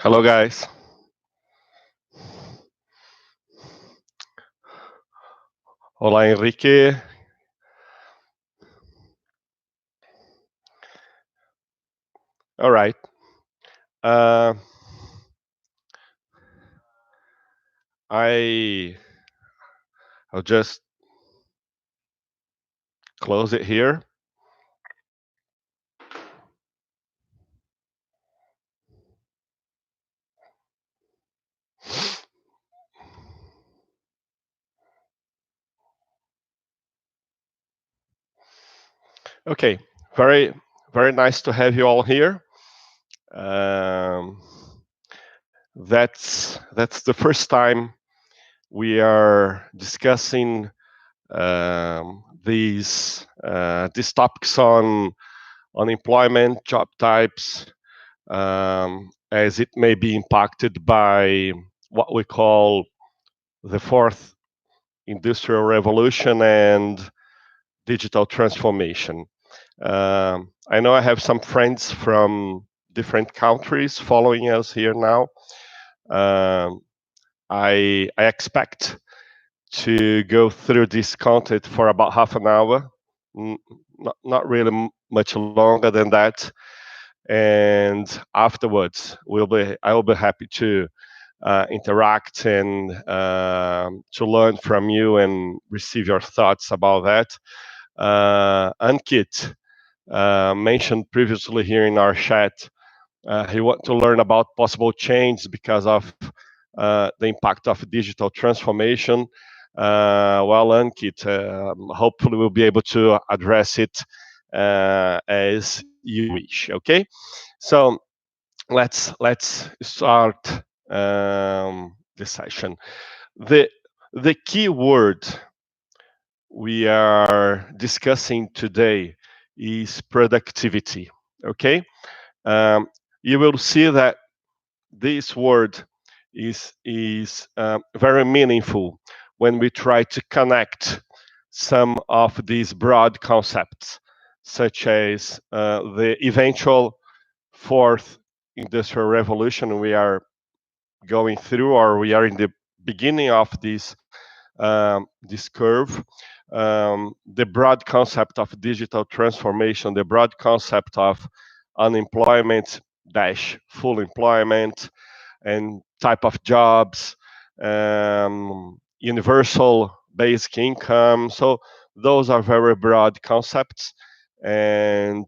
Hello, guys. Olá, Henrique. All right. Uh, I I'll just close it here. Okay. Very very nice to have you all here. Um, that's the first time we are discussing these topics on unemployment, job types, as it may be impacted by what we call the fourth industrial revolution and digital transformation. I know I have some friends from different countries following us here now. Um, I expect to go through this content for about half an hour, not really much longer than that. And afterwards, I will be happy to interact and to learn from you and receive your thoughts about that. Ankit mentioned previously here in our chat, he want to learn about possible change because of the impact of digital transformation. Well, Ankit, hopefully we'll be able to address it as you wish. Okay, so let's start the session. The the key word we are discussing today is productivity. Okay, um, you will see that this word is very meaningful when we try to connect some of these broad concepts, such as the eventual fourth industrial revolution we are going through, or we are in the beginning of this curve. The broad concept of digital transformation, the broad concept of unemployment dash full employment, and type of jobs, universal basic income. So those are very broad concepts, and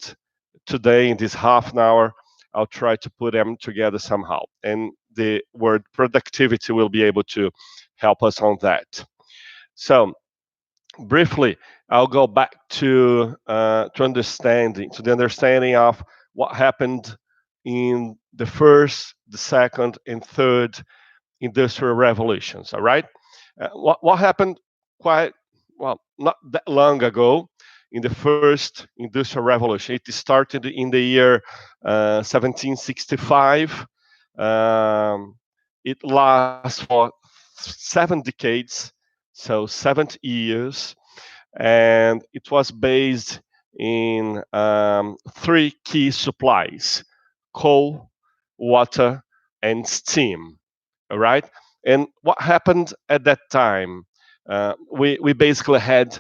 today in this half an hour, I'll try to put them together somehow. And the word productivity will be able to help us on that. So briefly, I'll go back to the understanding of what happened in the first, the second, and third industrial revolutions. All right, what happened quite well not that long ago in the first industrial revolution. It started in the year 1765. Um, it lasts for 7 decades, so 70 years, and it was based in three key supplies: coal, water, and steam. All right. And what happened at that time? We basically had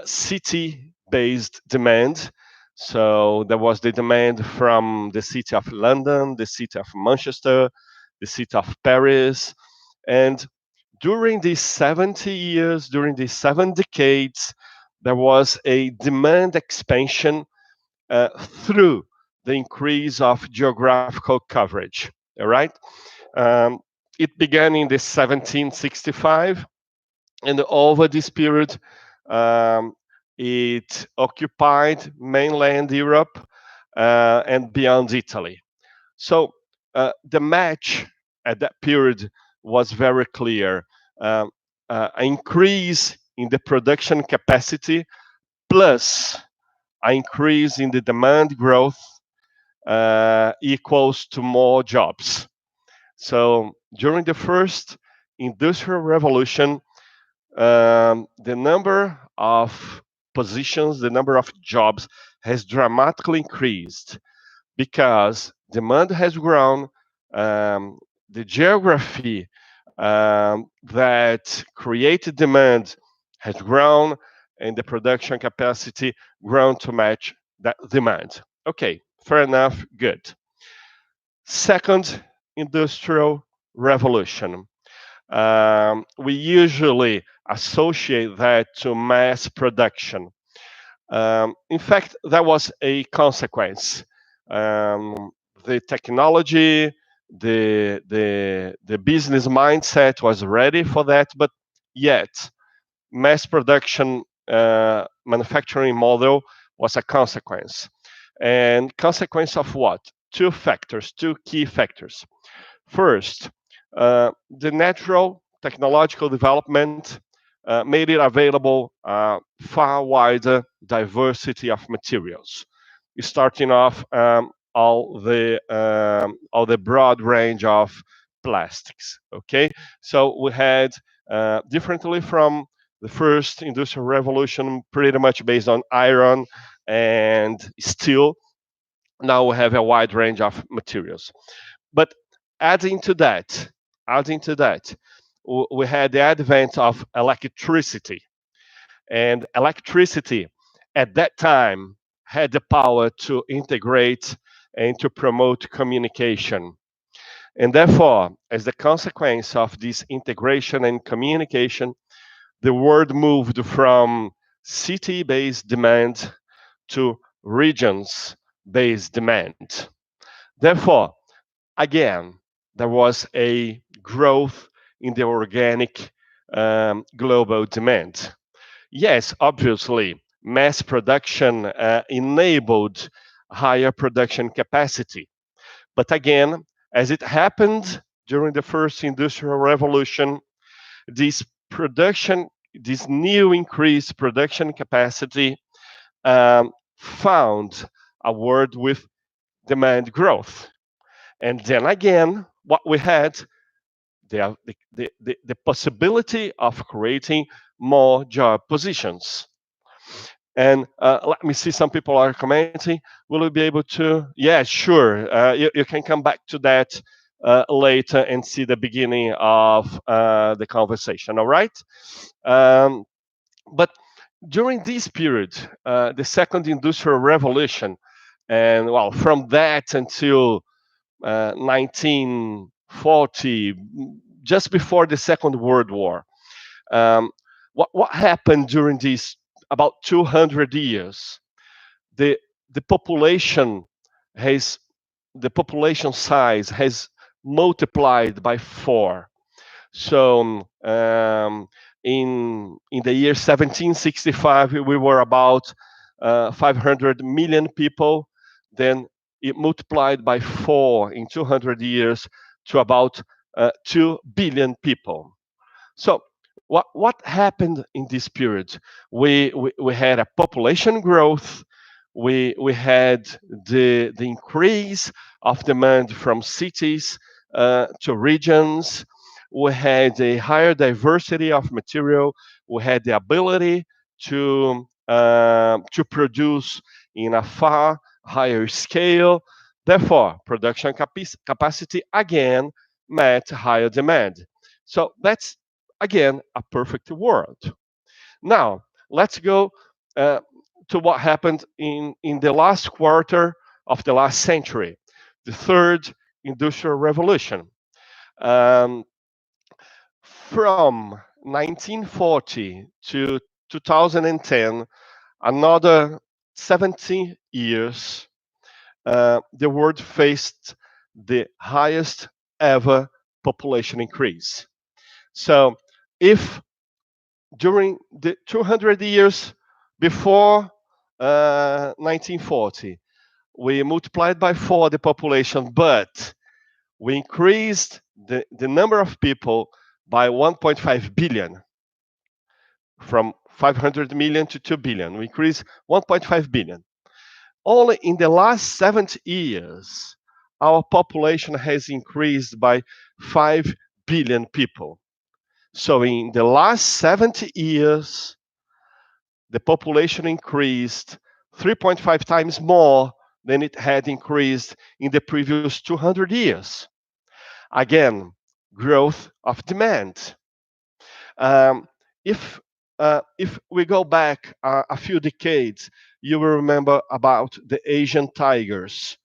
city-based demand. So there was the demand from the city of London, the city of Manchester, the city of Paris, and during these 70 years, during these 7 decades, there was a demand expansion through the increase of geographical coverage. All right. Um, it began in the 1765, and over this period, um, it occupied mainland Europe and beyond Italy. So the match at that period was very clear. Um, an increase in the production capacity plus an increase in the demand growth equals to more jobs. So during the first industrial revolution, the number of positions, the number of jobs has dramatically increased because demand has grown, the geography that created demand has grown, and the production capacity grown to match that demand. Okay, fair enough, good. Second industrial revolution. We usually associate that to mass production. In fact, that was a consequence. Um, the technology, the business mindset was ready for that, but yet mass production manufacturing model was a consequence. And consequence of what? Two factors, two key factors. First, the natural technological development made it available far wider diversity of materials, starting off all the broad range of plastics. Okay, so we had differently from the first industrial revolution, pretty much based on iron and steel. Now we have a wide range of materials. But adding to that, adding to that, we had the advent of electricity. And electricity at that time had the power to integrate and to promote communication. And therefore, as the consequence of this integration and communication, the world moved from city based demand to regions based demand. Therefore, again, there was a growth in the organic global demand. Yes, obviously, mass production enabled higher production capacity. But again, as it happened during the first industrial revolution, this production, this new increased production capacity found a word with demand growth. And then again, what we had, the possibility of creating more job positions. And let me see, some people are commenting. Will we be able to? Yeah, sure. You can come back to that later and see the beginning of the conversation, all right? Um, but during this period, the second industrial revolution, and well, from that until 1940, just before the Second World War. Um, what happened during these about 200 years? The the population has the population size has multiplied by four. So in the year 1765, we were about 500 million people. Then it multiplied by four in 200 years to about 2 billion people. So what happened in this period? We had a population growth. We had the increase of demand from cities to regions. We had a higher diversity of material. We had the ability to produce in a far higher scale. Therefore, production capacity again met higher demand. So that's again a perfect world. Now let's go uh, to what happened in the last quarter of the last century, the third industrial revolution. Um, from 1940 to 2010, another 70 years, the world faced the highest ever population increase. So, if during the 200 years before 1940, we multiplied by four the population, but we increased the number of people by 1.5 billion, from 500 million to 2 billion. We increased 1.5 billion. Only in the last 70 years, our population has increased by 5 billion people. So in the last 70 years, the population increased 3.5 times more than it had increased in the previous 200 years. Again, growth of demand. Um, if we go back a few decades, you will remember about the Asian tigers,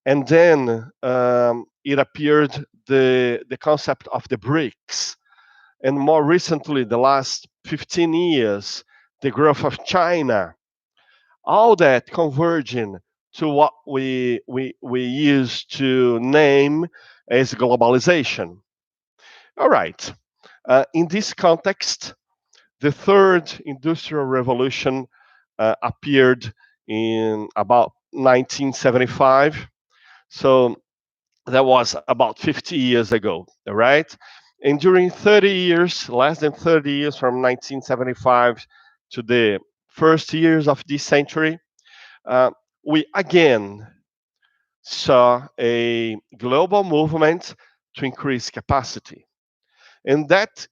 and then it appeared the concept of the BRICS, and more recently, the last 15 years, the growth of China. All that converging to what we used to name as globalization. All right. In this context, the third industrial revolution appeared in about 1975. So that was about 50 years ago, right? And during 30 years, less than 30 years from 1975 to the first years of this century, uh, we again saw a global movement to increase capacity. And that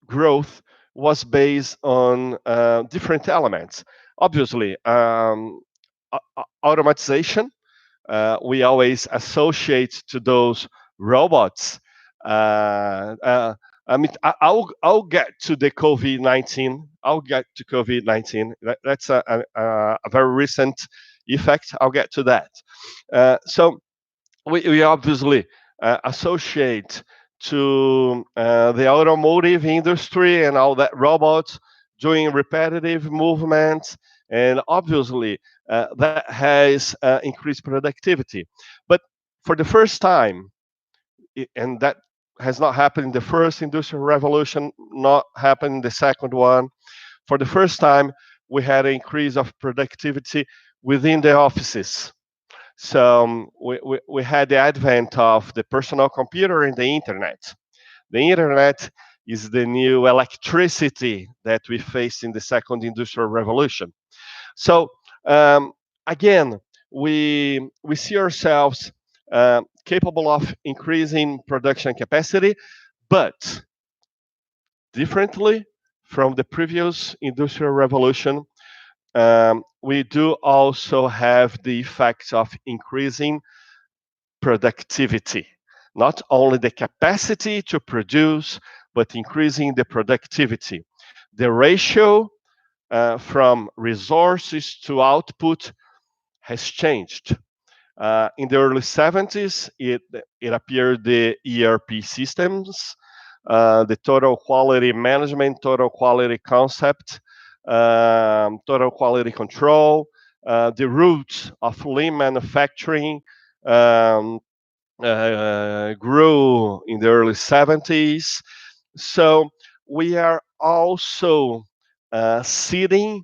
growth was based on different elements. Obviously, automatization. We always associate to those robots. Uh, uh, I'll get to the COVID-19. I'll get to COVID-19. That's a very recent effect. I'll get to that. So we obviously associate to the automotive industry and all that robots doing repetitive movements, and obviously that has increased productivity. But for the first time, and that has not happened in the first industrial revolution, not happened in the second one. For the first time, we had an increase of productivity within the offices. So we had the advent of the personal computer and the internet. The internet is the new electricity that we faced in the second industrial revolution. So um, again, we see ourselves capable of increasing production capacity, but differently from the previous industrial revolution, we do also have the effects of increasing productivity. Not only the capacity to produce, but increasing the productivity. The ratio from resources to output has changed. In the early 70s, it appeared the ERP systems, the total quality management, total quality concept, total quality control, the roots of lean manufacturing, um, grew in the early 70s. So we are also seeding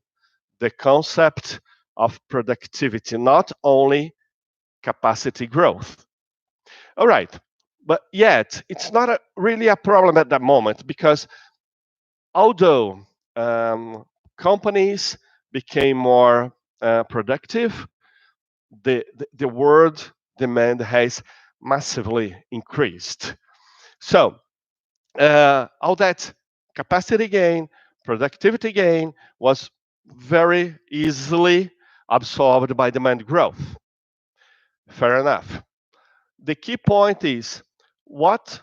the concept of productivity, not only capacity growth. All right, but yet it's not really a problem at that moment because although companies became more productive, the world demand has massively increased. So all that capacity gain, productivity gain was very easily absorbed by demand growth. Fair enough. The key point is what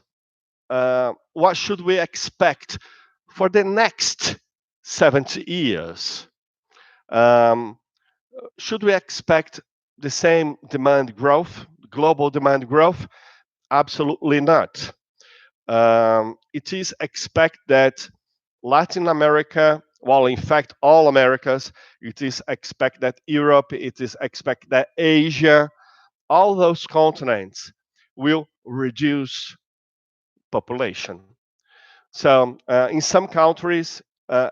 what should we expect for the next 70 years? Um, should we expect the same demand growth, global demand growth? Absolutely not. It is expected that Latin America, well, in fact, all Americas, it is expected that Europe, it is expected that Asia, all those continents will reduce population. So, in some countries,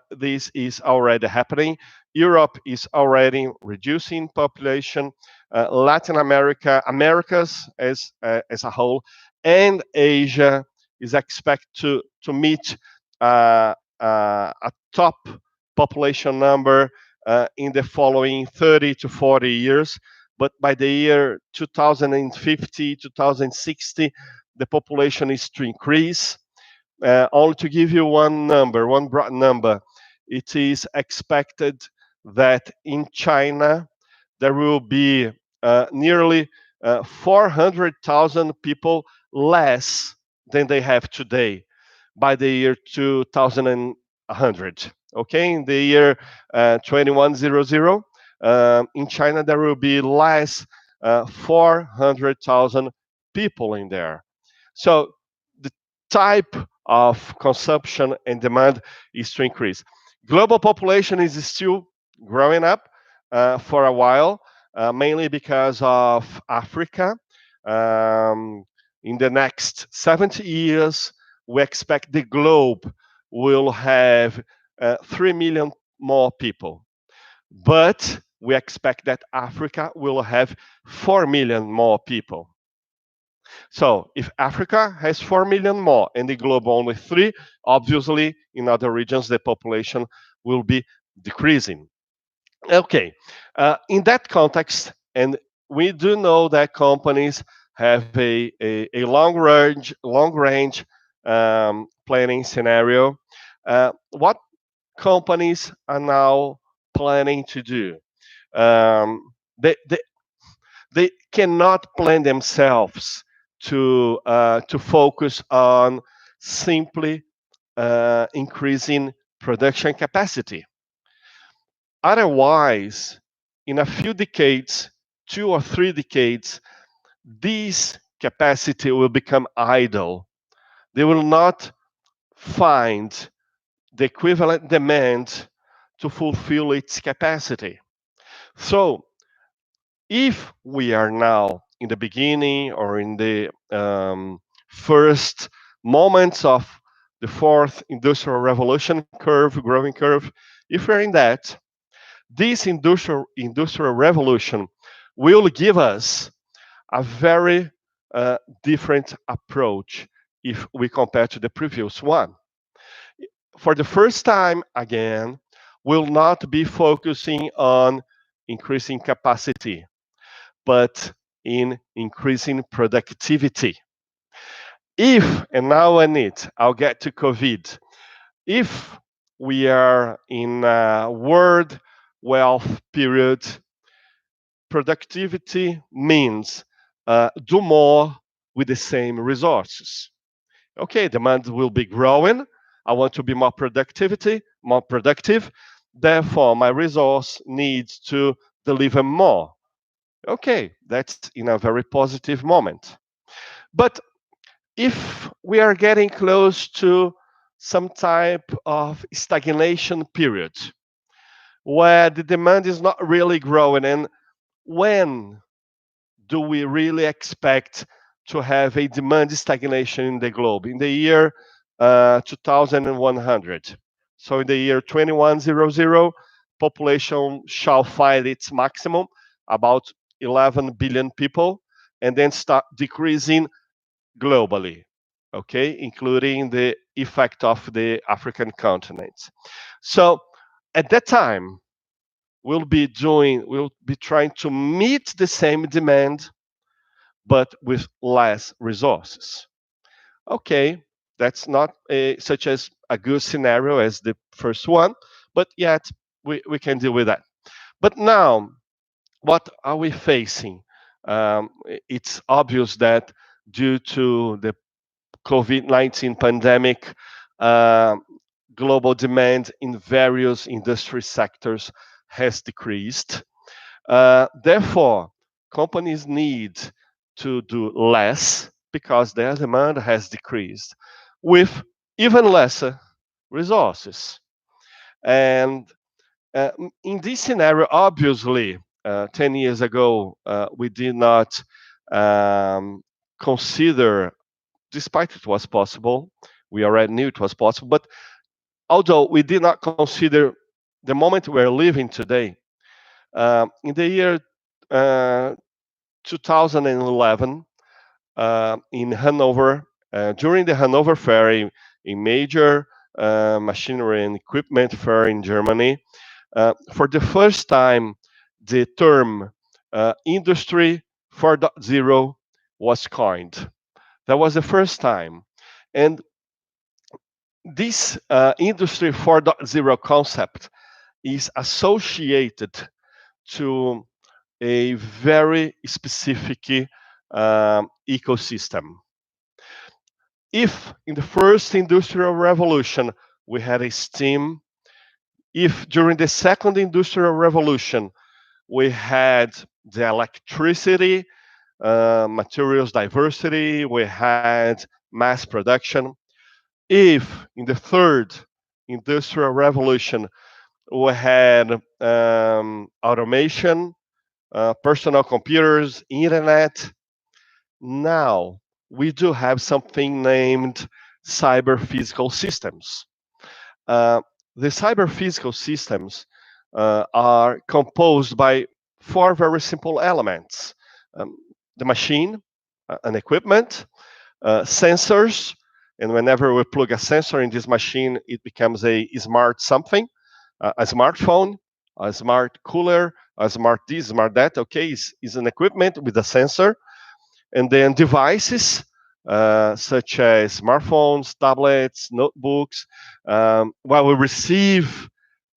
this is already happening. Europe is already reducing population. Latin America, Americas as a whole, and Asia is expected to meet a top population number in the following 30 to 40 years. But by the year 2050, 2060, the population is to increase. Only to give you one number, one broad number, it is expected that in China there will be nearly 400,000 people less than they have today by the year 2100. Okay, in the year 2100, in China there will be less 400,000 people in there. So the type of consumption and demand is to increase. Global population is still growing up for a while, mainly because of Africa. Um, in the next 70 years, we expect the globe will have 3 million more people. But we expect that Africa will have 4 million more people. So if Africa has 4 million more and the globe only 3, obviously in other regions the population will be decreasing. Okay, in that context, and we do know that companies have a long range planning scenario. What companies are now planning to do? Um, they they cannot plan themselves to focus on simply increasing production capacity. Otherwise, in a few decades, 2 or 3 decades, this capacity will become idle. They will not find the equivalent demand to fulfill its capacity. So if we are now in the beginning or in the first moments of the fourth industrial revolution curve, growing curve, if we're in that, this industrial revolution will give us a very different approach if we compare to the previous one. For the first time again, we'll not be focusing on increasing capacity but in increasing productivity. If, and now I need, I'll get to COVID, if we are in a world wealth period, productivity means do more with the same resources. Okay, demand will be growing. I want to be more productive. Therefore, my resource needs to deliver more. Okay, that's in a very positive moment. But if we are getting close to some type of stagnation period where the demand is not really growing, and when do we really expect to have a demand stagnation in the globe? In the year 2100. So in the year 2100, population shall find its maximum, about 11 billion people, and then start decreasing globally, okay, including the effect of the African continent. So at that time, we'll be trying to meet the same demand, but with less resources. Okay, that's not such as a good scenario as the first one, but yet we can deal with that. But now, what are we facing? It's obvious that due to the COVID-19 pandemic, uh, global demand in various industry sectors has decreased. Therefore, companies need to do less because their demand has decreased with even lesser resources. And in this scenario, obviously, 10 years ago, we did not um, consider, despite it was possible, we already knew it was possible, but although we did not consider the moment we're living today, in the year uh, 2011, in Hanover, during the Hanover Fair, a major machinery and equipment fair in Germany, for the first time, the term Industry 4.0 was coined. That was the first time. And this Industry 4.0 concept is associated to a very specific ecosystem. If in the first industrial revolution we had a steam, if during the second industrial revolution we had the electricity, materials diversity, we had mass production. If in the third industrial revolution we had automation, personal computers, internet, now we do have something named cyber physical systems. Uh, the cyber physical systems are composed by four very simple elements: um, the machine, an equipment, sensors, and whenever we plug a sensor in this machine, it becomes a smart something, a smartphone, a smart cooler, a smart this, smart that. Okay, is an equipment with a sensor, and then devices such as smartphones, tablets, notebooks, while we receive,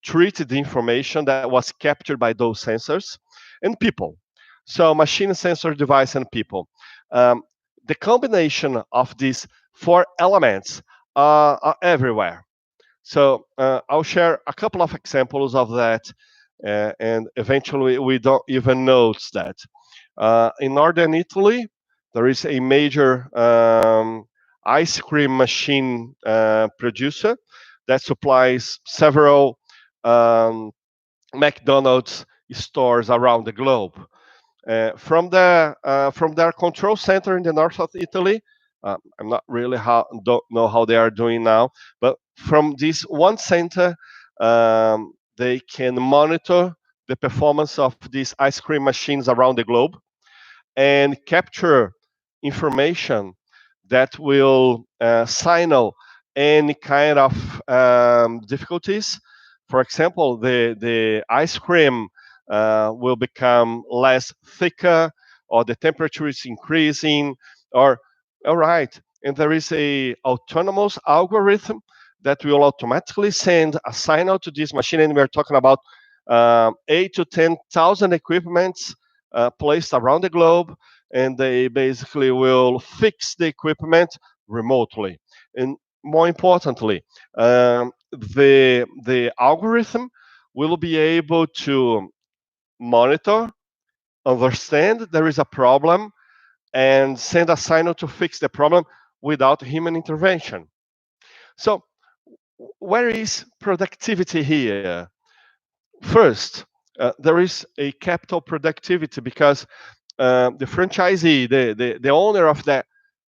treat the information that was captured by those sensors, and people. So machine, sensor, device, and people. Um, the combination of these four elements are everywhere. So I'll share a couple of examples of that, and eventually we don't even notice that. In northern Italy, there is a major ice cream machine producer that supplies several um, McDonald's stores around the globe. From their control center in the north of Italy, I'm not really don't know how they are doing now, but from this one center, they can monitor the performance of these ice cream machines around the globe and capture information that will signal any kind of difficulties. For example, the ice cream will become less thicker, or the temperature is increasing, or all right. And there is a autonomous algorithm that will automatically send a signal to this machine, and we're talking about 8 to 10,000 equipments placed around the globe, and they basically will fix the equipment remotely. And more importantly, the algorithm will be able to monitor, understand there is a problem, and send a signal to fix the problem without human intervention. So, where is productivity here? First, there is a capital productivity because the franchisee, the owner of that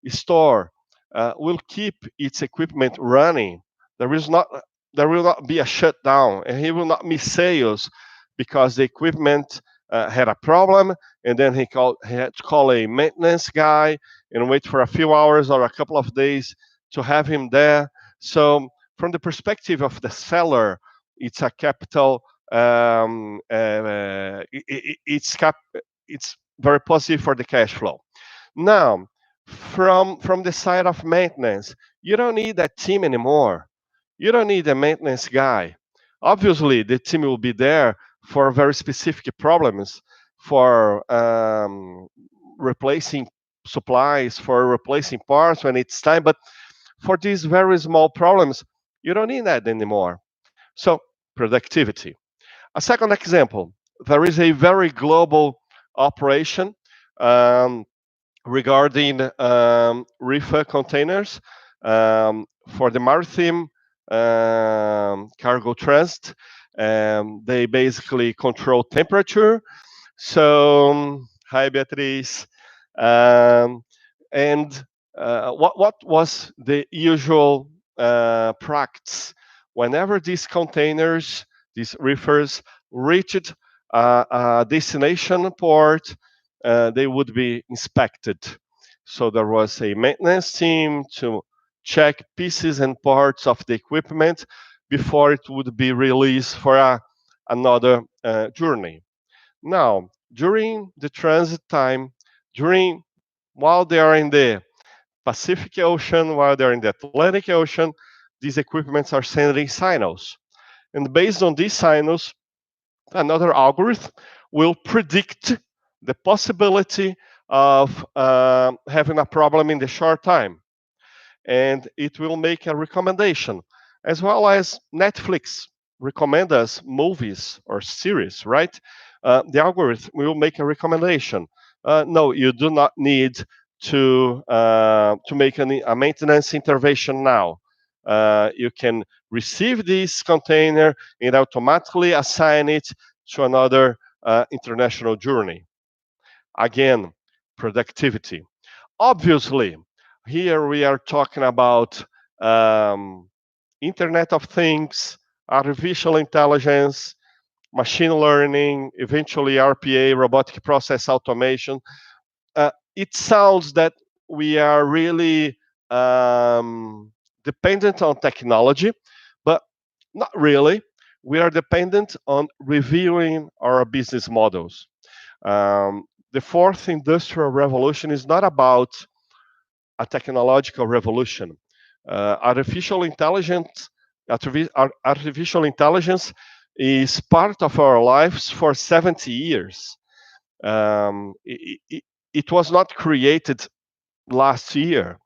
store, will keep its equipment running. There is not there will not be a shutdown, and he will not miss sales because the equipment had a problem, and then he had to call a maintenance guy and wait for a few hours or a couple of days to have him there. So, from the perspective of the seller, it's a capital. It's very positive for the cash flow. Now, from the side of maintenance, you don't need that team anymore. You don't need a maintenance guy. Obviously, the team will be there for very specific problems, for replacing supplies, for replacing parts when it's time. But for these very small problems, you don't need that anymore. So, productivity. A second example, there is a very global operation um, regarding reefer containers for the maritime cargo transit. They basically control temperature. So, hi Beatriz. Um, and what was the usual practice? Whenever these containers, these reefers, reached a destination port, they would be inspected. So there was a maintenance team to check pieces and parts of the equipment before it would be released for another journey. Now, during the transit time, during while they are in the Pacific Ocean, while they're in the Atlantic Ocean, these equipments are sending signals. And based on these signals, another algorithm will predict the possibility of having a problem in the short time. and it will make a recommendation, as well as Netflix recommend us movies or series, right? The algorithm will make a recommendation. No, you do not need to make a maintenance intervention now. You can receive this container and automatically assign it to another international journey. Again, productivity. Obviously, here we are talking about um, Internet of Things, artificial intelligence, machine learning, eventually RPA, robotic process automation. It sounds that we are really dependent on technology, but not really. We are dependent on reviewing our business models. The fourth industrial revolution is not about a technological revolution. Artificial intelligence, artificial intelligence is part of our lives for 70 years. It was not created last year.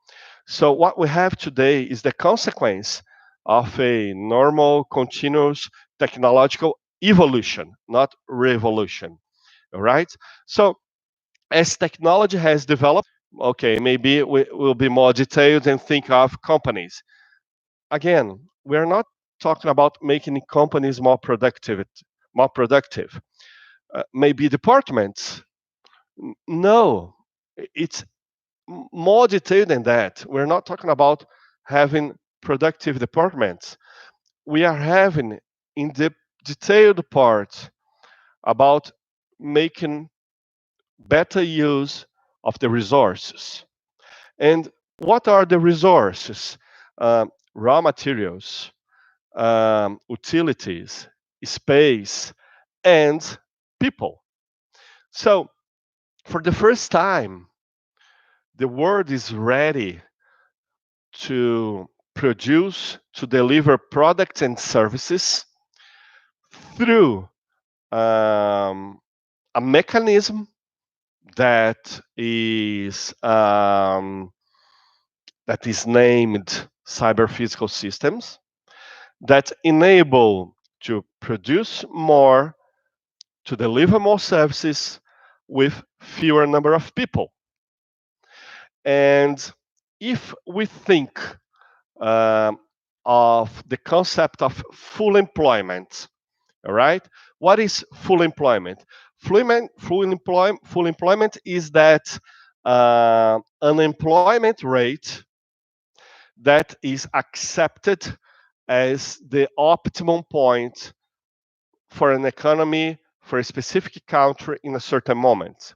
So what we have today is the consequence of a normal, continuous technological evolution, not revolution. All right. So as technology has developed, okay, maybe we will be more detailed and think of companies. Again, we're not talking about making companies more productive. More productive. Maybe departments. No, it's more detailed than that. We're not talking about having productive departments. We are having in the detailed part about making better use of the resources. And what are the resources? Raw materials, utilities, space, and people. So, for the first time, the world is ready to produce, to deliver products and services through um, a mechanism that is um, that is named cyber physical systems that enable to produce more, to deliver more services with fewer number of people. And if we think um, of the concept of full employment, all right, what is full employment? Full employment is that unemployment rate that is accepted as the optimum point for an economy, for a specific country in a certain moment.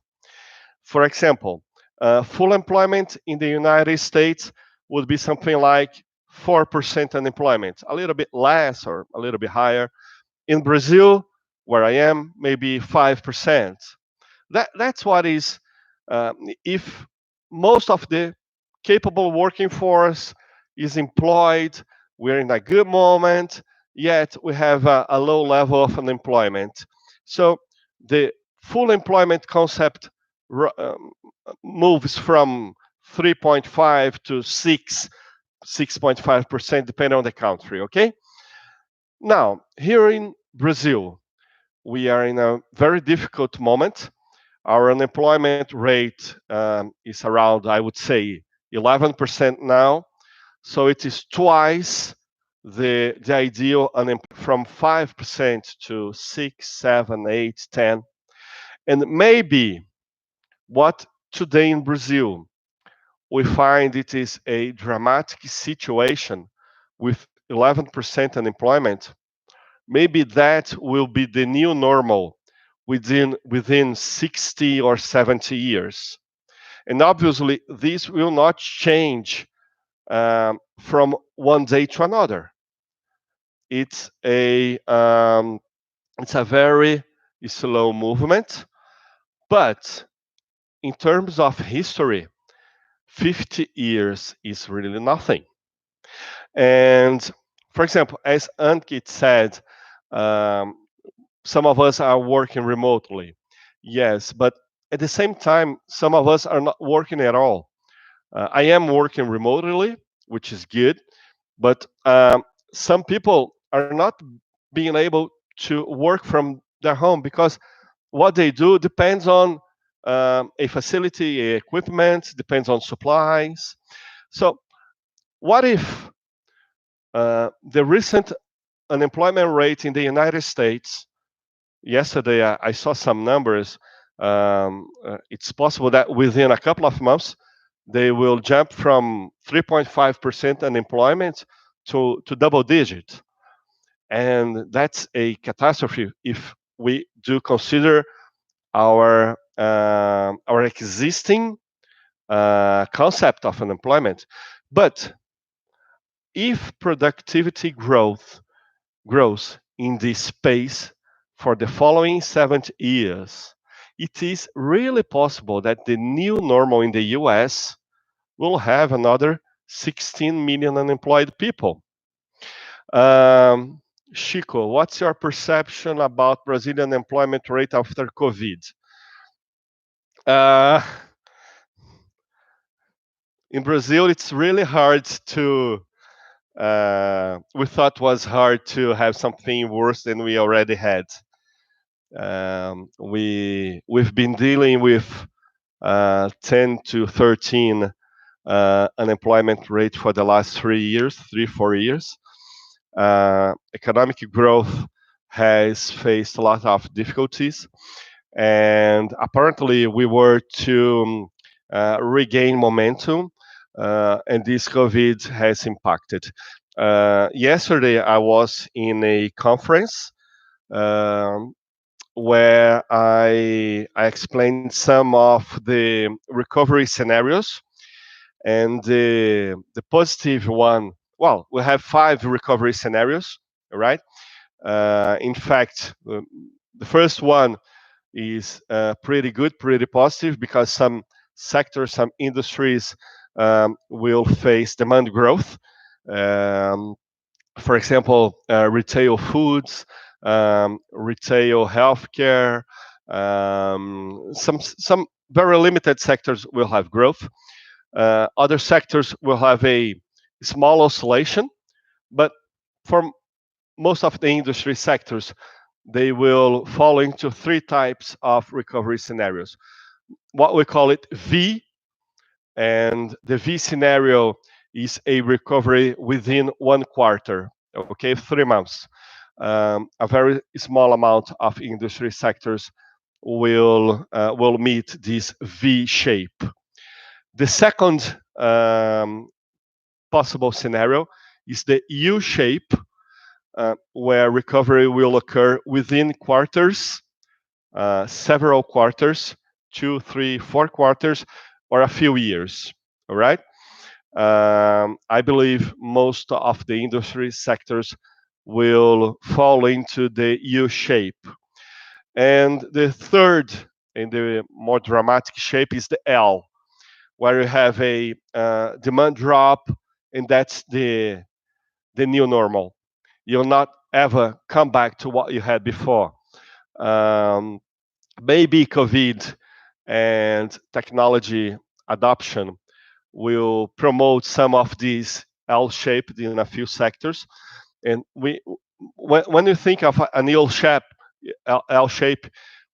For example, full employment in the United States would be something like 4% unemployment, a little bit less or a little bit higher. In Brazil, where I am, maybe 5%. That's what is, if most of the capable working force is employed, we're in a good moment, yet we have a low level of unemployment. So the full employment concept moves from 3.5 to 6.5%, depending on the country, okay? Now, here in Brazil, we are in a very difficult moment. Our unemployment rate is around, I would say, 11% now. So it is twice the ideal unemployment, from 5% to 6, 7, 8, 10. And maybe what today in Brazil we find it is a dramatic situation with 11% unemployment. Maybe that will be the new normal within 60 or 70 years. And obviously, this will not change from one day to another. It's a um, it's a very slow movement, but in terms of history, 50 years is really nothing. And for example, as Ankit said, um, some of us are working remotely. Yes, but at the same time, some of us are not working at all. I am working remotely. which is good. But some people are not being able to work from their home because what they do depends on a facility, equipment, depends on supplies. So, what if the recent unemployment rate in the United States? Yesterday, I saw some numbers. It's possible that within a couple of months, they will jump from 3.5% unemployment to double digit. And that's a catastrophe if we do consider our existing concept of unemployment. But if productivity grows in this space for the following 70 years, it is really possible that the new normal in the US will have another 16 million unemployed people. Um, Chico, what's your perception about Brazilian employment rate after COVID? Uh, in Brazil, it's really hard to. We thought was hard to have something worse than we already had. We've been dealing with 10 to 13 unemployment rate for the last 3 years, 3 4 years. Economic growth has faced a lot of difficulties, and apparently we were to regain momentum, and this COVID has impacted. Yesterday, I was in a conference um, where I explained some of the recovery scenarios, and the positive one. Well, we have 5 recovery scenarios, right? In fact, the first one is pretty good, pretty positive, because some sectors, some industries will face demand growth. Um, for example, retail foods, retail healthcare, some very limited sectors will have growth. Other sectors will have a small oscillation, but for most of the industry sectors, they will fall into 3 types of recovery scenarios. What we call it V, and the V scenario is a recovery within 1 quarter, okay, 3 months. A very small amount of industry sectors will meet this V shape. The second possible scenario is the U shape, where recovery will occur within quarters, several quarters, 2, 3, 4 quarters, or a few years. All right. I believe most of the industry sectors will fall into the U shape. And the third, in the more dramatic shape, is the L, where you have a demand drop, and that's the new normal. You'll not ever come back to what you had before. Um, Maybe COVID and technology adoption will promote some of these L-shaped in a few sectors. And when you think of an L shape,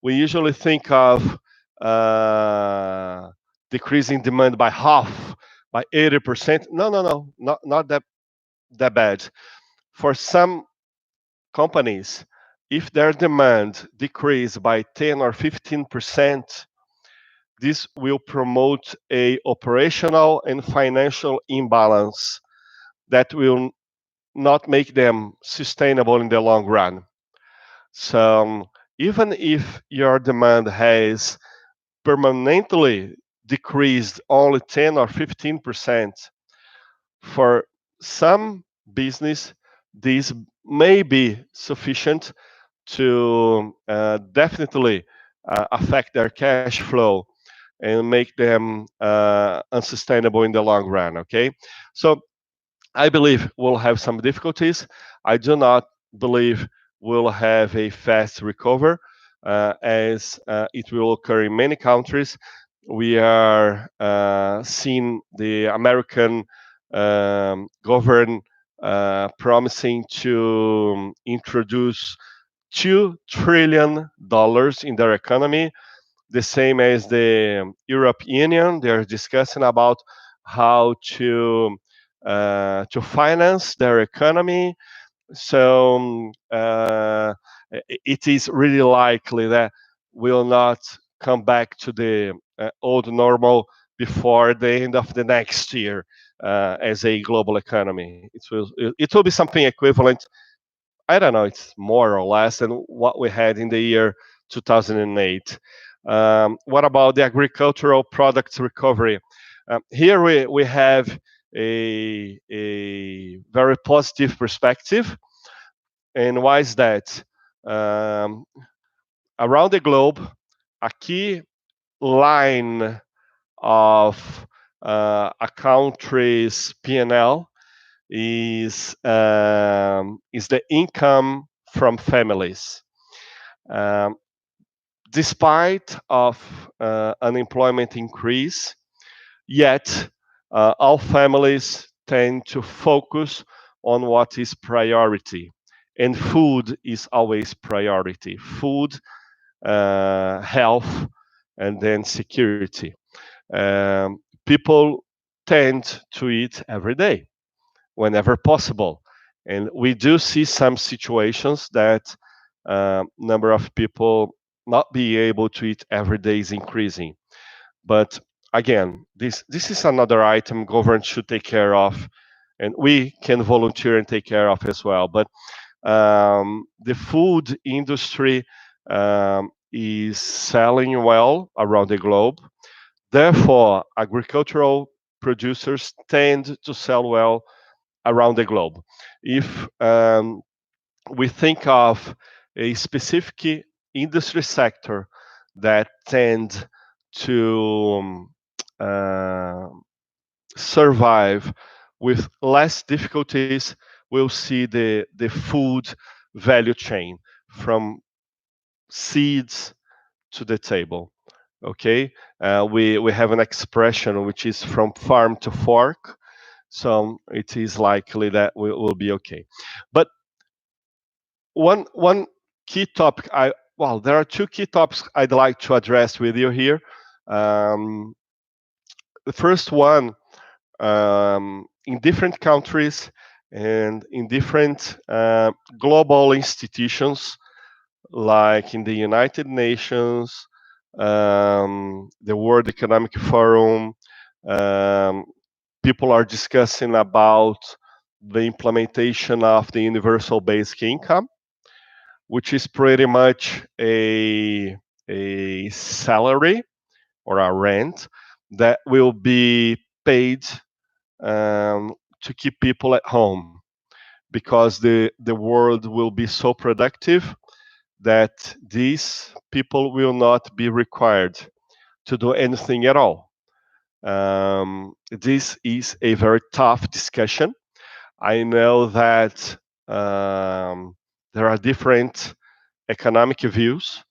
we usually think of uh, decreasing demand by half, by 80%. No, no, no, not that bad. For some companies, if their demand decrease by 10 or 15%, this will promote a operational and financial imbalance that will not make them sustainable in the long run. So even if your demand has permanently decreased only 10 or 15%, for some business, this may be sufficient to definitely affect their cash flow and make them unsustainable in the long run. Okay, so I believe we'll have some difficulties. I do not believe we'll have a fast recovery, as it will occur in many countries. We are seeing the American government promising to introduce $2 trillion in their economy, the same as the European Union. They're discussing about how to finance their economy. So it is really likely that will not come back to the old normal before the end of the next year as a global economy. It will be something equivalent. I don't know, it's more or less than what we had in the year 2008. What about the agricultural products recovery? Here we have a very positive perspective. And why is that? Um, Around the globe, a key line of a country's P&L is the income from families. Um, Despite of unemployment increase, yet all families tend to focus on what is priority, and food is always priority. Food, health, and then security. People tend to eat every day whenever possible. And we do see some situations that number of people not be able to eat every day is increasing. But again, this is another item government should take care of, and we can volunteer and take care of as well. But the food industry is selling well around the globe. Therefore, agricultural producers tend to sell well around the globe. If we think of a specific industry sector that tend to uh, survive with less difficulties, we'll see the food value chain from seeds to the table. Okay, we have an expression which is from farm to fork, so it is likely that we will be okay. But one key topic, well, there are two key topics I'd like to address with you here. Um, the first one, in different countries and in different global institutions, like in the United Nations, the World Economic Forum, um, people are discussing about the implementation of the universal basic income, which is pretty much a salary or a rent that will be paid to keep people at home, because the world will be so productive that these people will not be required to do anything at all. This is a very tough discussion. I know that there are different economic views.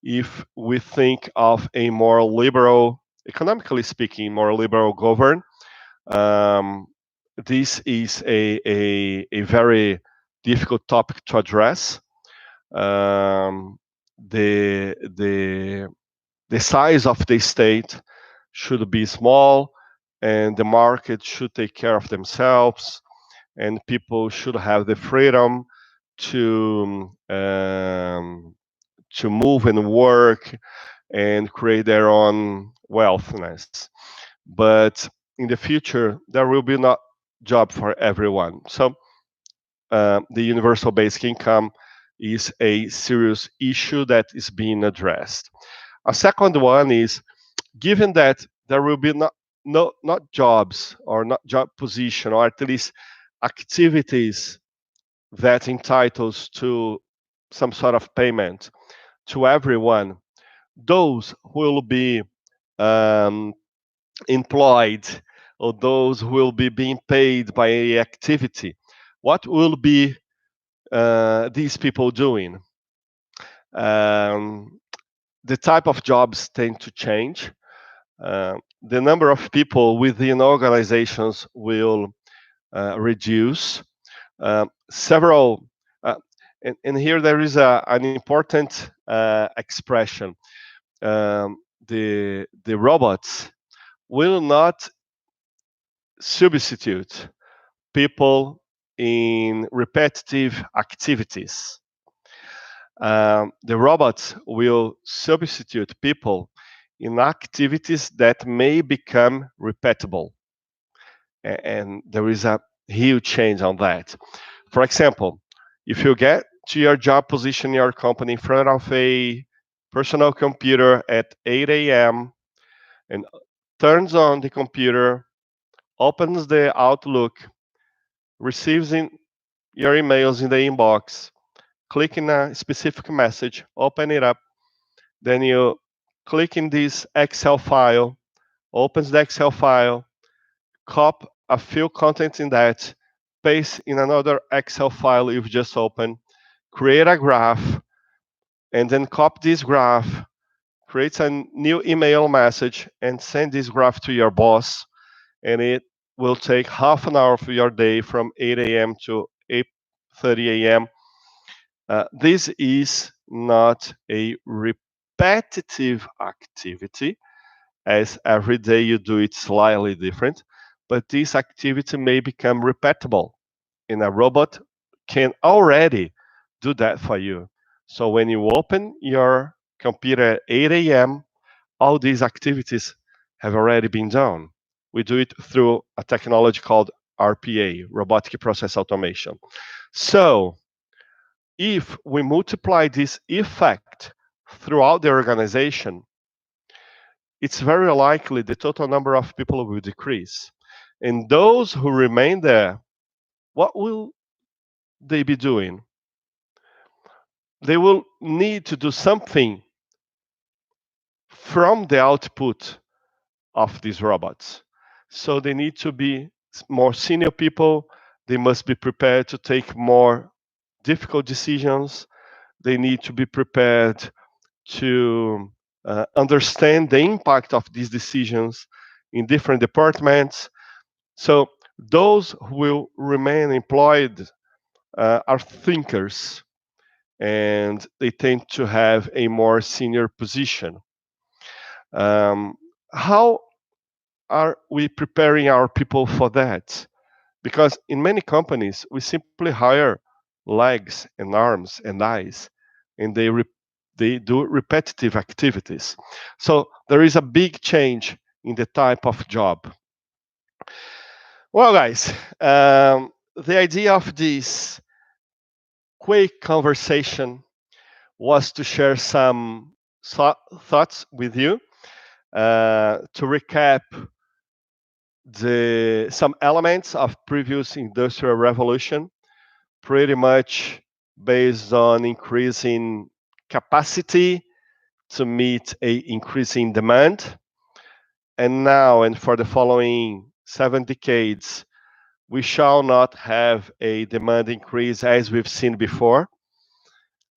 If we think of a more liberal, economically speaking, more liberal govern, um, this is a very difficult topic to address. Um, the the the size of the state should be small, and the market should take care of themselves, and people should have the freedom to move and work and create their own wealthness. But in the future, there will be not job for everyone. So the universal basic income is a serious issue that is being addressed. A second one is, given that there will be not jobs or not job position, or at least activities that entitles to some sort of payment to everyone, those who will be um, employed, or those who will be being paid by a activity, what will be these people doing? Um, the type of jobs tend to change. the number of people within organizations will reduce. Several, and here there is an important expression. The robots will not substitute people in repetitive activities. The robots will substitute people in activities that may become repeatable. And there is a huge change on that. For example, if you get to your job position in your company in front of a personal computer at 8 a.m. and turns on the computer, opens the Outlook, receives your emails in the inbox, click in a specific message, open it up, then you click in this Excel file, opens the Excel file, copy a few contents in that, paste in another Excel file you've just opened, create a graph, and then copy this graph, create a new email message, and send this graph to your boss. And it will take half an hour of your day from 8 a.m. to 8:30 a.m. This is not a repetitive activity, as every day you do it slightly different, but this activity may become repeatable, and a robot can already do that for you. So when you open your computer at 8 a.m., all these activities have already been done. We do it through a technology called RPA, robotic process automation. So if we multiply this effect throughout the organization, it's very likely the total number of people will decrease. And those who remain there, what will they be doing? They will need to do something from the output of these robots. So they need to be more senior people. They must be prepared to take more difficult decisions. They need to be prepared to understand the impact of these decisions in different departments. So those who will remain employed are thinkers, and they tend to have a more senior position. How are we preparing our people for that? Because in many companies, we simply hire legs and arms and eyes, and they do repetitive activities. So there is a big change in the type of job. Well, guys, the idea of this quick conversation was to share some thoughts with you, to recap some elements of previous industrial revolution, pretty much based on increasing capacity to meet a increasing demand. And now and for the following 7 decades, we shall not have a demand increase as we've seen before.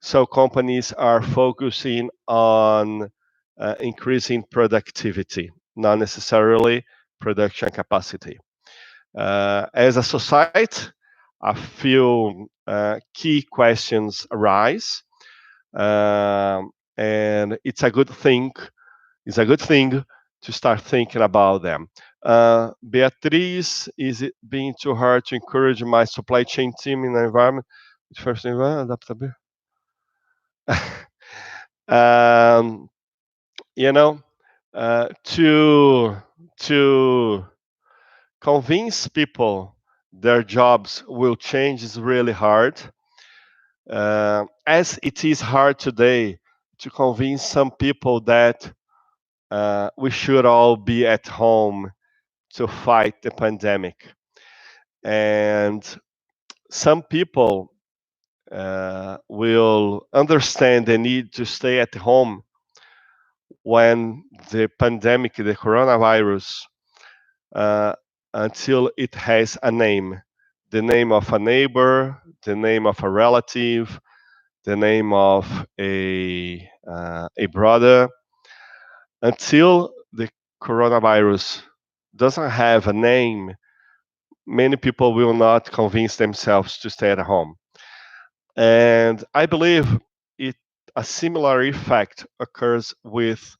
So companies are focusing on increasing productivity, not necessarily production capacity. As a society, a few key questions arise, and it's a good thing. It's a good thing to start thinking about them. Beatriz, is it being too hard to encourage my supply chain team in an environment? First thing, adaptability. um, you know, to convince people their jobs will change is really hard. As it is hard today to convince some people that we should all be at home to fight the pandemic. And some people will understand the need to stay at home when the pandemic, the coronavirus, uh, until it has a name, the name of a neighbor, the name of a relative, the name of a brother, until the coronavirus doesn't have a name, many people will not convince themselves to stay at home. And I believe it a similar effect occurs with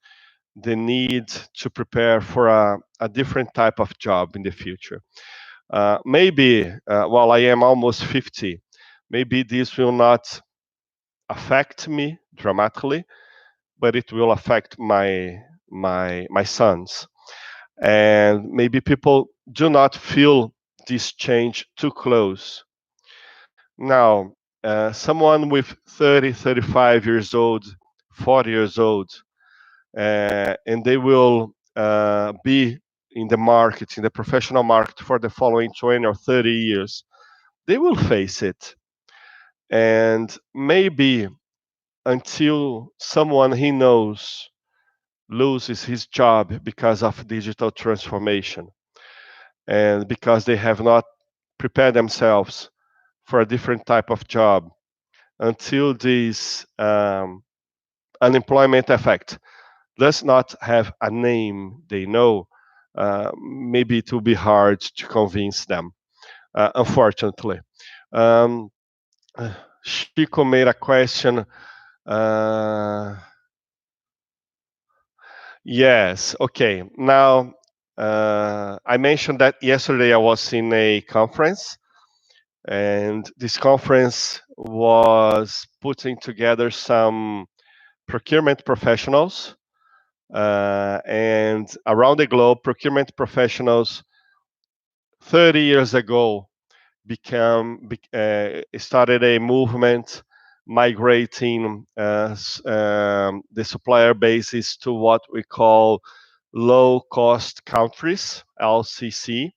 the need to prepare for a different type of job in the future. Maybe while I am almost 50, maybe this will not affect me dramatically, but it will affect my sons. And maybe people do not feel this change too close. Now, someone with 30, 35 years old, 40 years old, and they will be in the market, in the professional market for the following 20 or 30 years, they will face it. And maybe until someone he knows loses his job because of digital transformation and because they have not prepared themselves for a different type of job, until this unemployment effect does not have a name they know, maybe it will be hard to convince them, unfortunately. Um, Chico made a question. Uh, yes, okay. Now, I mentioned that yesterday I was in a conference, and this conference was putting together some procurement professionals. And around the globe, procurement professionals 30 years ago started a movement migrating the supplier bases to what we call low cost countries, LCC.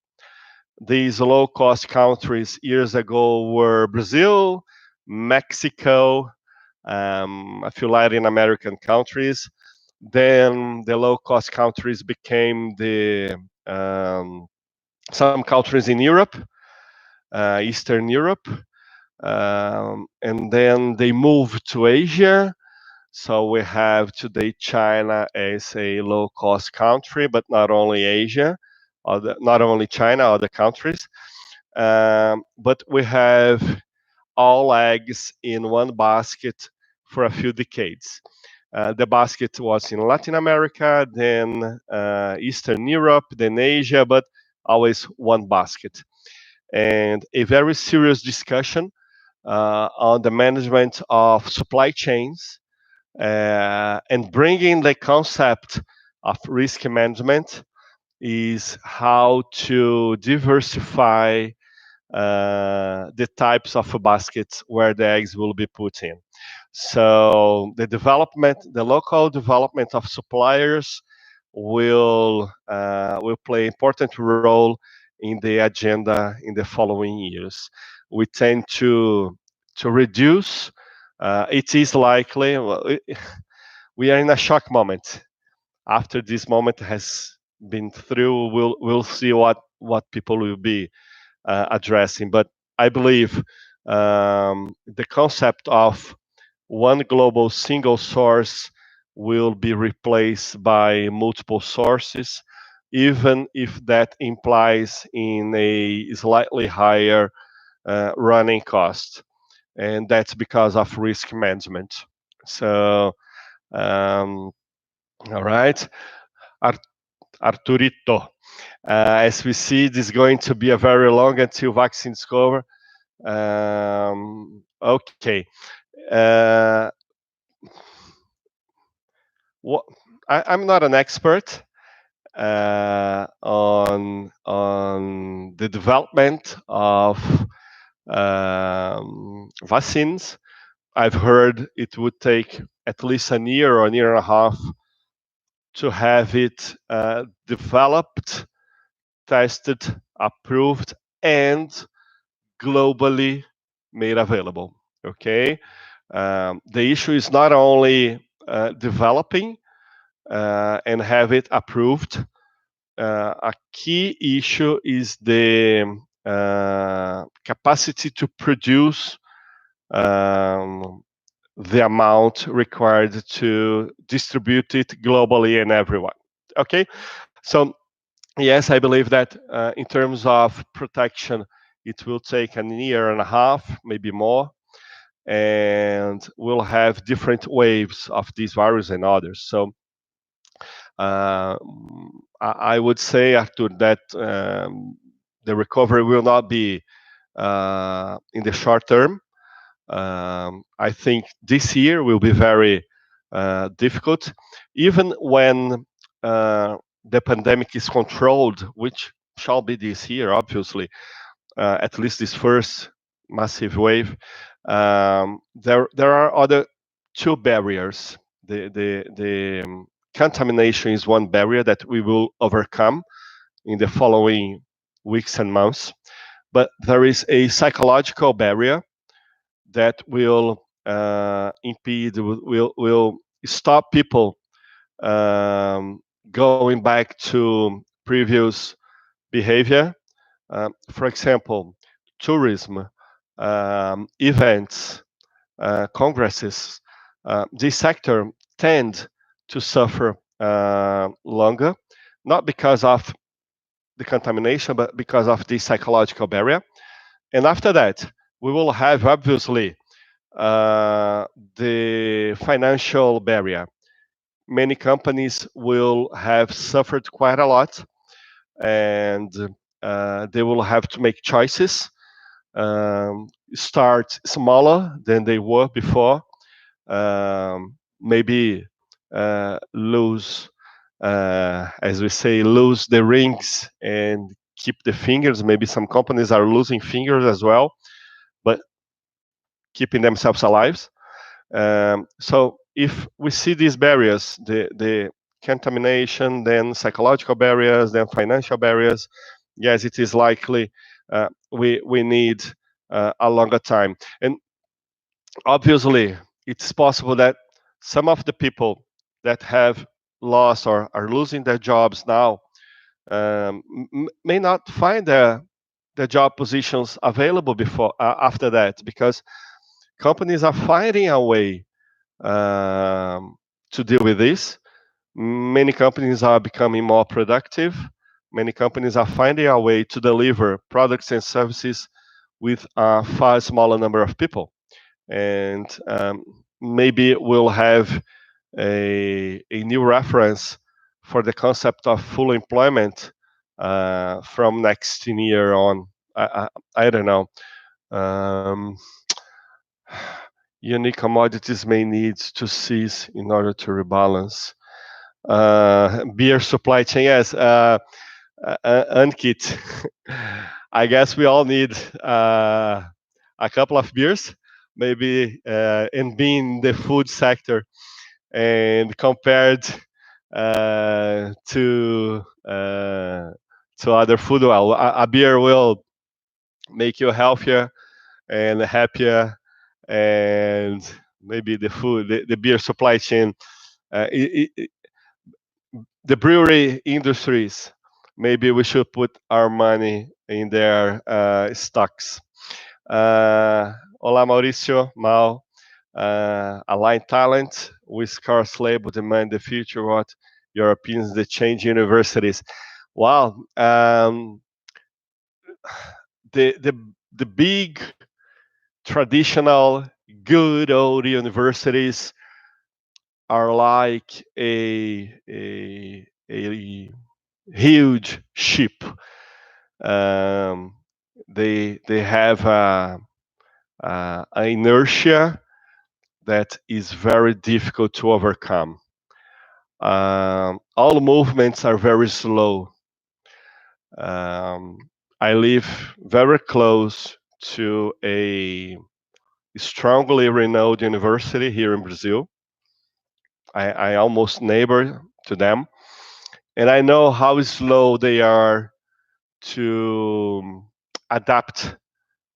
These low cost countries years ago were Brazil, Mexico, a few Latin American countries. Then the low cost countries became the some countries in Europe, Eastern Europe, and then they moved to Asia. So we have today China as a low cost country, but not only Asia, not only China, other countries. But we have all eggs in one basket for a few decades. The basket was in Latin America, then Eastern Europe, then Asia, but always one basket. And a very serious discussion on the management of supply chains and bringing the concept of risk management is how to diversify the types of baskets where the eggs will be put in. So the local development of suppliers will play an important role in the agenda in the following years. We tend to reduce. It is likely. We are in a shock moment. After this moment has been through, we'll see what people will be addressing. But I believe the concept of one global single source will be replaced by multiple sources, even if that implies in a slightly higher running cost. And that's because of risk management. So, all right, Arturito. As we see, this is going to be a very long until vaccines cover. Okay. Uh, what, I'm not an expert on the development of vaccines. I've heard it would take at least a year or a year and a half to have it developed, tested, approved, and globally made available. Okay, the issue is not only developing and have it approved. A key issue is the capacity to produce the amount required to distribute it globally and everyone. Okay, So yes, I believe that in terms of protection, it will take a year and a half, maybe more, and we'll have different waves of this virus and others. So uh, I would say, Arthur, that the recovery will not be in the short term. I think this year will be very difficult, even when the pandemic is controlled, which shall be this year, obviously, at least this first massive wave. There are other two barriers. The contamination is one barrier that we will overcome in the following weeks and months, but there is a psychological barrier that will impede, will stop people going back to previous behavior. For example, tourism, events, congresses. This sector tend to suffer longer, not because of the contamination, but because of the psychological barrier. And after that, we will have obviously uh, the financial barrier. Many companies will have suffered quite a lot, and they will have to make choices, start smaller than they were before, maybe lose, as we say, lose the rings and keep the fingers. Maybe some companies are losing fingers as well, but keeping themselves alive. So if we see these barriers, the contamination, then psychological barriers, then financial barriers, yes, it is likely we need a longer time. And obviously, it's possible that some of the people that have lost or are losing their jobs now may not find their job positions available before after that, because companies are finding a way to deal with this. Many companies are becoming more productive. Many companies are finding a way to deliver products and services with a far smaller number of people. And maybe we'll have a new reference for the concept of full employment from next year on. I don't know. Um, Unique commodities may need to cease in order to rebalance. Beer supply chain, yes. Ankit, I guess we all need a couple of beers, maybe, in being the food sector and compared to other food. Well, a beer will make you healthier and happier, and maybe the beer supply chain, the brewery industries, maybe we should put our money in their stocks. Olá, Maurício, Mal. Align talent with scarce labor demand the future. What your opinions? The change universities. Wow. The big traditional good old universities are like a huge ship. Um, they have a inertia that is very difficult to overcome. All movements are very slow. Um, I live very close to a strongly renowned university here in Brazil. I almost neighbor to them, and I know how slow they are to adapt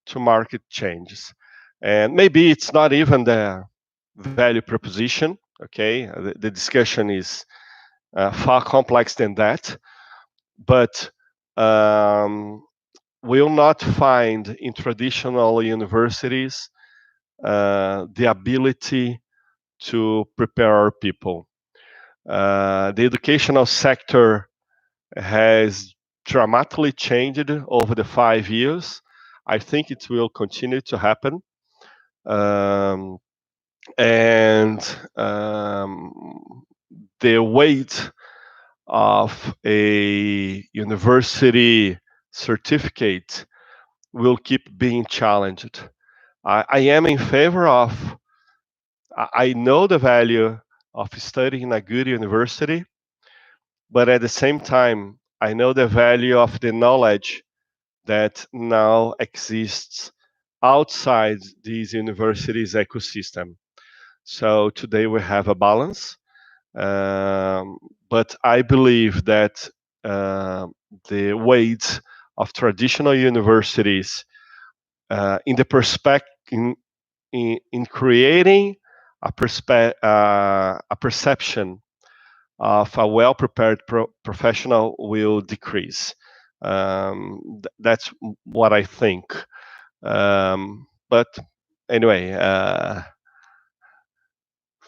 to market changes. And maybe it's not even the value proposition. Okay, the discussion is far complex than that, but um, will not find in traditional universities the ability to prepare our people. The educational sector has dramatically changed over the 5 years. I think it will continue to happen. Um, and the weight of a university certificate will keep being challenged. I am in favor of, I know the value of studying in a good university, but at the same time, I know the value of the knowledge that now exists outside these universities ecosystem. So today we have a balance, but I believe that uh, the weight of traditional universities in the perspective in creating a perception of a well-prepared professional will decrease. That's what I think. But anyway,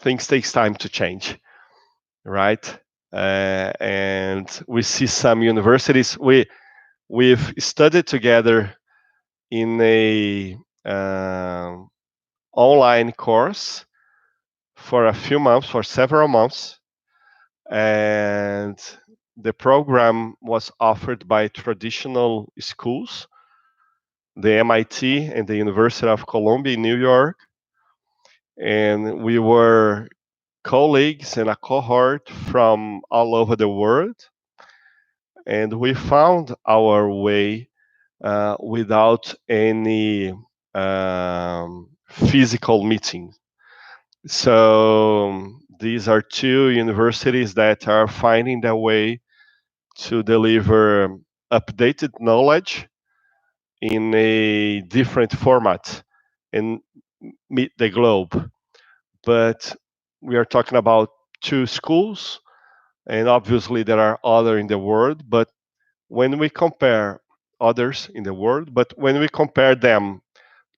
things takes time to change, right? And we see some universities. We've studied together in a online course for a few months, for several months, and the program was offered by traditional schools, the MIT and the University of Columbia in New York, and we were colleagues and a cohort from all over the world, and we found our way without any physical meeting. So these are two universities that are finding their way to deliver updated knowledge in a different format and meet the globe. But we are talking about two schools, and obviously there are other in the world. But when we compare others in the world, but when we compare them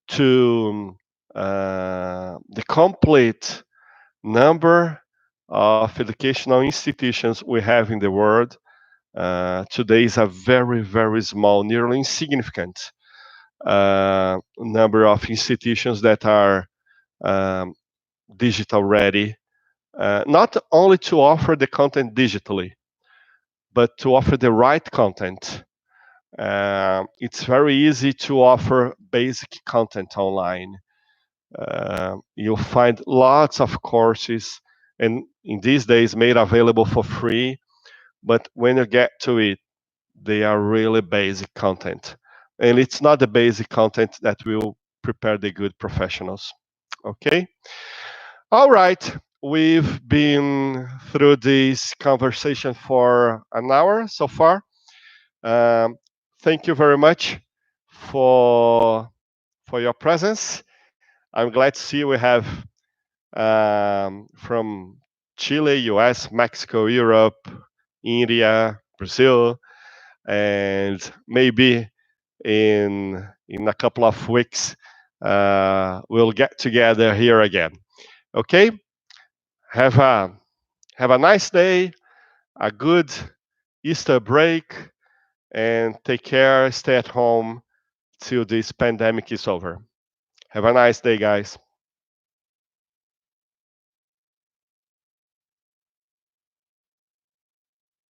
to the complete number of educational institutions we have in the world, today is a very, very small, nearly insignificant number of institutions that are um, digital ready, not only to offer the content digitally, but to offer the right content. It's very easy to offer basic content online. You'll find lots of courses, and in these days, made available for free. But when you get to it, they are really basic content. And it's not the basic content that will prepare the good professionals. Okay? All right. We've been through this conversation for an hour so far. Um, Thank you very much for your presence. I'm glad to see we have from Chile, US, Mexico, Europe, India, Brazil, and maybe in a couple of weeks we'll get together here again. Okay, have a nice day, a good Easter break, and take care. Stay at home till this pandemic is over. Have a nice day, guys.